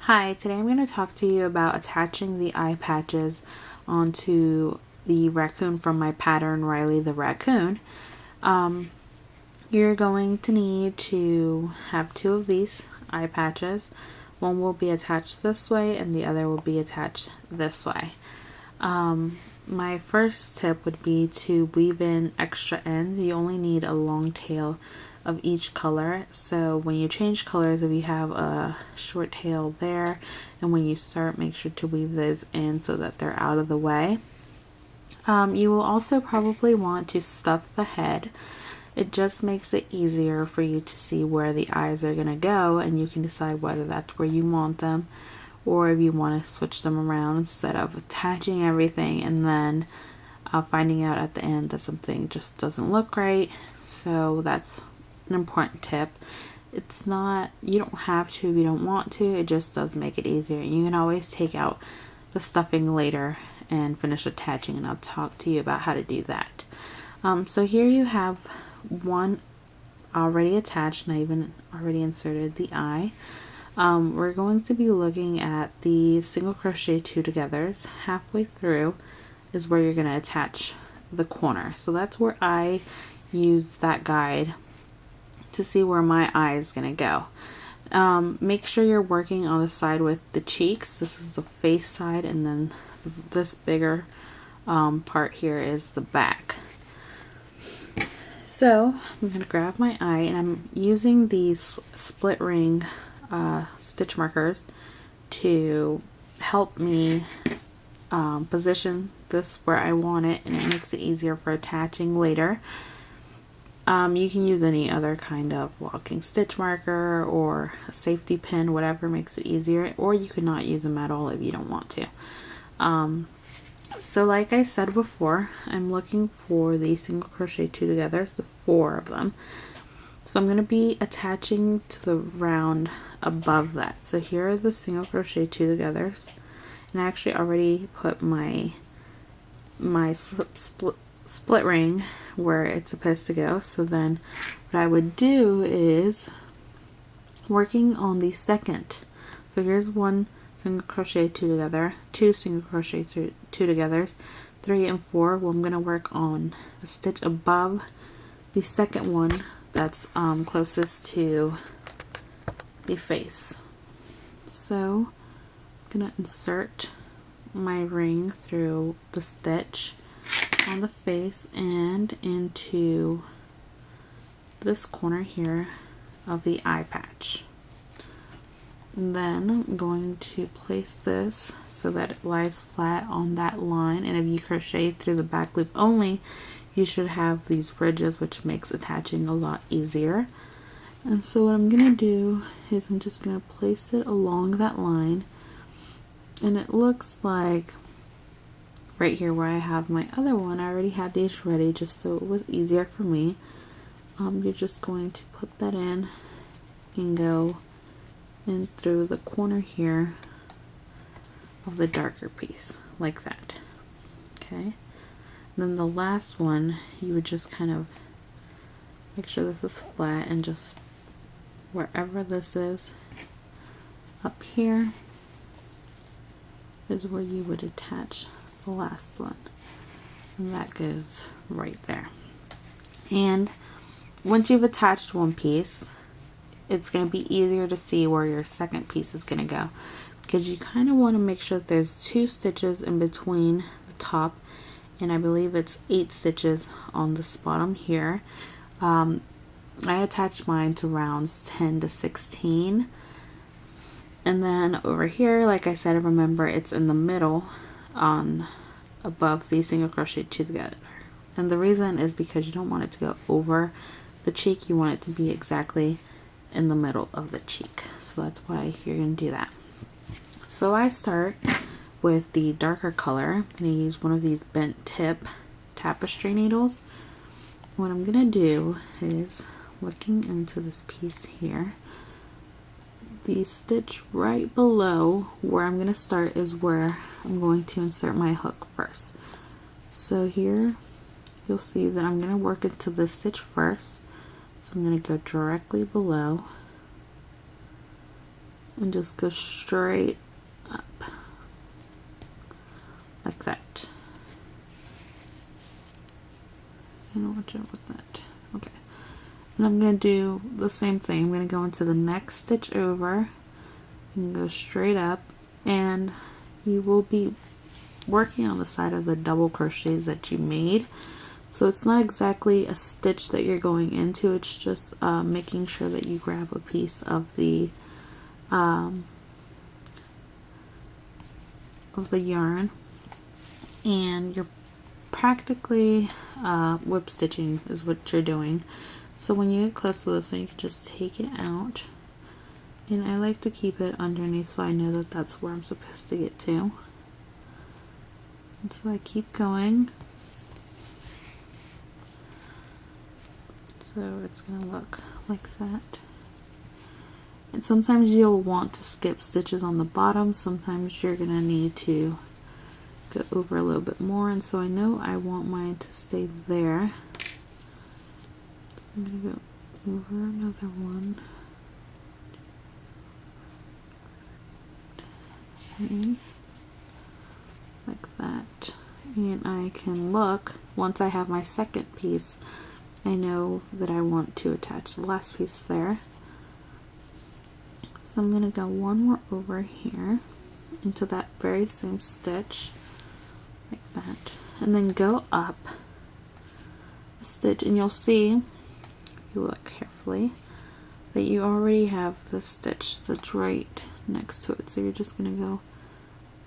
Hi, today I'm going to talk to you about attaching the eye patches onto the raccoon from my pattern, Riley the Raccoon. You're going to need to have two of these eye patches. One will be attached this way and the other will be attached this way. My first tip would be to weave in extra ends. You only need a long tail of each color, so when you change colors, if you have a short tail there and when you start, make sure to weave those in so that they're out of the way. You will also probably want to stuff the head. It just makes it easier for you to see where the eyes are going to go, and you can decide whether that's where you want them or if you want to switch them around instead of attaching everything and then finding out at the end that something just doesn't look right. So that's an important tip. It's not, you don't have to if you don't want to, it just does make it easier. You can always take out the stuffing later and finish attaching, and I'll talk to you about how to do that. So here you have one already attached, and I even already inserted the eye. We're going to be looking at the single crochet 2 togethers. Halfway through is where you're going to attach the corner. So that's where I use that guide to see where my eye is going to go. Make sure you're working on the side with the cheeks. This is the face side, and then this bigger part here is the back. So I'm going to grab my eye, and I'm using these split ring stitch markers to help me position this where I want it, and it makes it easier for attaching later. You can use any other kind of walking stitch marker or a safety pin, whatever makes it easier, or you could not use them at all if you don't want to. So like I said before, I'm looking for the single crochet 2 togethers, the 4 of them. So I'm going to be attaching to the round above that. So here are the single crochet 2 togethers, and I actually already put my split ring where it's supposed to go. So then what I would do is working on the second. So here's one single crochet 2 together, 2 single crochet 2 togethers, 3 and 4. Well, I'm going to work on the stitch above the second one that's closest to the face. So I'm going to insert my ring through the stitch on the face and into this corner here of the eye patch. And then I'm going to place this so that it lies flat on that line, and if you crochet through the back loop only, you should have these ridges, which makes attaching a lot easier. And so what I'm going to do is I'm just going to place it along that line, and it looks like right here where I have my other one, I already had these ready just so it was easier for me. You're just going to put that in and go in through the corner here of the darker piece, like that. Okay, and then the last one, you would just kind of make sure this is flat, and just wherever this is up here is where you would attach the last one, and that goes right there. And once you've attached one piece, it's going to be easier to see where your second piece is going to go, because you kind of want to make sure that there's 2 stitches in between the top, and I believe it's 8 stitches on this bottom here. I attached mine to rounds 10 to 16, and then over here, like I said, remember it's in the middle on above the single crochet 2 together, and the reason is because you don't want it to go over the cheek, you want it to be exactly in the middle of the cheek. So that's why you're going to do that. So I start with the darker color. I'm going to use one of these bent tip tapestry needles. What I'm going to do is, looking into this piece here, the stitch right below where I'm going to start is where I'm going to insert my hook first. So here you'll see that I'm going to work into this stitch first. So I'm going to go directly below and just go straight up like that. And watch out with that. Okay. And I'm going to do the same thing. I'm going to go into the next stitch over and go straight up, and you will be working on the side of the double crochets that you made. So it's not exactly a stitch that you're going into, it's just making sure that you grab a piece of the yarn, and you're practically whip stitching is what you're doing. So when you get close to this one, you can just take it out, and I like to keep it underneath so I know that that's where I'm supposed to get to. And so I keep going. So it's gonna look like that. And sometimes you'll want to skip stitches on the bottom, sometimes you're gonna need to go over a little bit more, and so I know I want mine to stay there. So I'm gonna go over another one. Okay, like that. And I can look, once I have my second piece, I know that I want to attach the last piece there. So I'm going to go one more over here into that very same stitch, like that, and then go up a stitch, and you'll see, if you look carefully, that you already have the stitch that's right next to it. So you're just going to go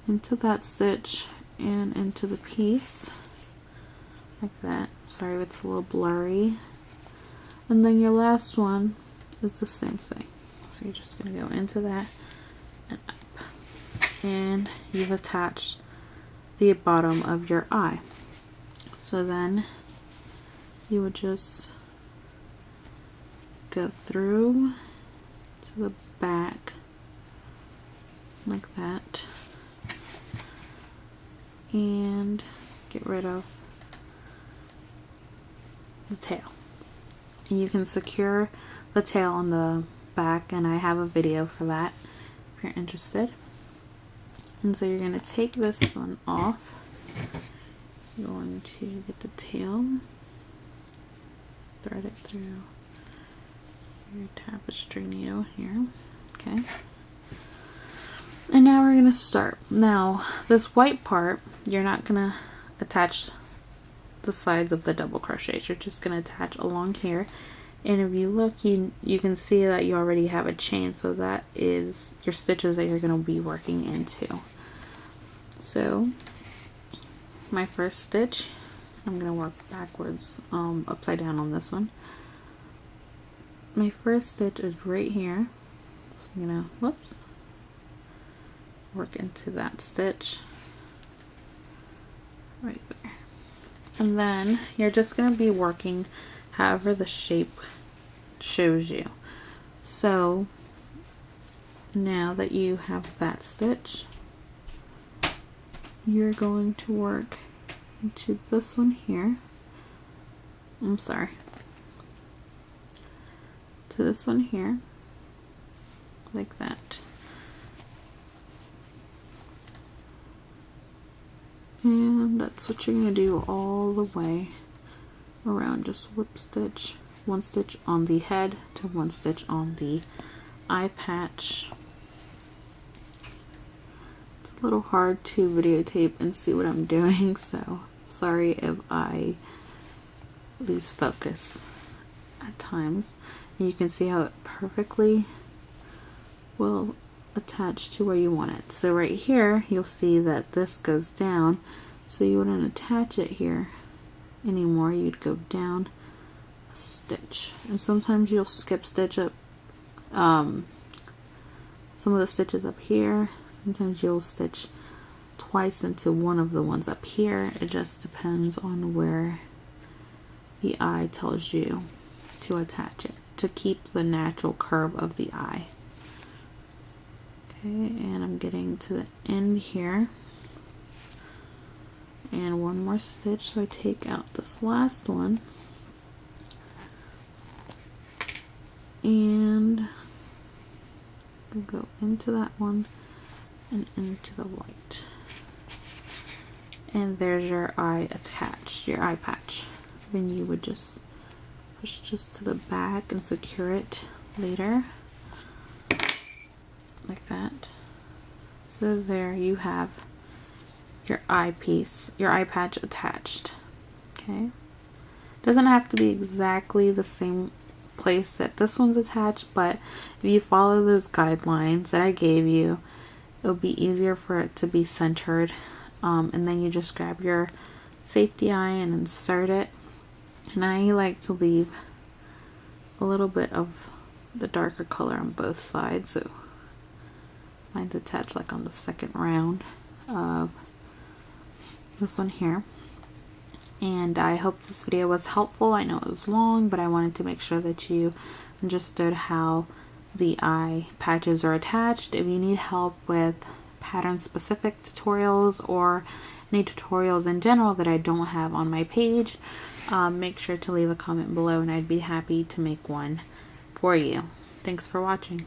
into that stitch and into the piece, like that. Sorry, it's a little blurry. And then your last one is the same thing. So you're just going to go into that and up. And you've attached the bottom of your eye. So then you would just go through to the back like that and get rid of the tail. And you can secure the tail on the back, and I have a video for that if you're interested. And so you're going to take this one off. You're going to get the tail, thread it through your tapestry needle here. Okay. And now we're going to start. Now, this white part, you're not going to attach the sides of the double crochets. You're just going to attach along here. And if you look, you can see that you already have a chain, so that is your stitches that you're going to be working into. So my first stitch, I'm going to work backwards, upside down on this one. My first stitch is right here, so I'm going to, work into that stitch right there. And then you're just going to be working however the shape shows you. So now that you have that stitch, you're going to work into this one here. I'm sorry. To this one here, like that. And that's what you're going to do all the way around. Just whip stitch, one stitch on the head to one stitch on the eye patch. It's a little hard to videotape and see what I'm doing, so sorry if I lose focus at times. And you can see how it perfectly will attach to where you want it. So right here, you'll see that this goes down, so you wouldn't attach it here anymore. You'd go down a stitch, and sometimes you'll skip stitch up some of the stitches up here. Sometimes you'll stitch twice into one of the ones up here. It just depends on where the eye tells you to attach it to keep the natural curve of the eye. Okay, and I'm getting to the end here, and one more stitch, so I take out this last one and go into that one and into the white. And there's your eye attached, your eye patch. Then you would just push just to the back and secure it later, like that. So there you have your eye piece, your eye patch attached. Okay, doesn't have to be exactly the same place that this one's attached, but if you follow those guidelines that I gave you, it'll be easier for it to be centered. And then you just grab your safety eye and insert it. And I like to leave a little bit of the darker color on both sides, so mine's attached like on the second round of this one here. And I hope this video was helpful. I know it was long, but I wanted to make sure that you understood how the eye patches are attached. If you need help with pattern specific tutorials or any tutorials in general that I don't have on my page, make sure to leave a comment below and I'd be happy to make one for you. Thanks for watching.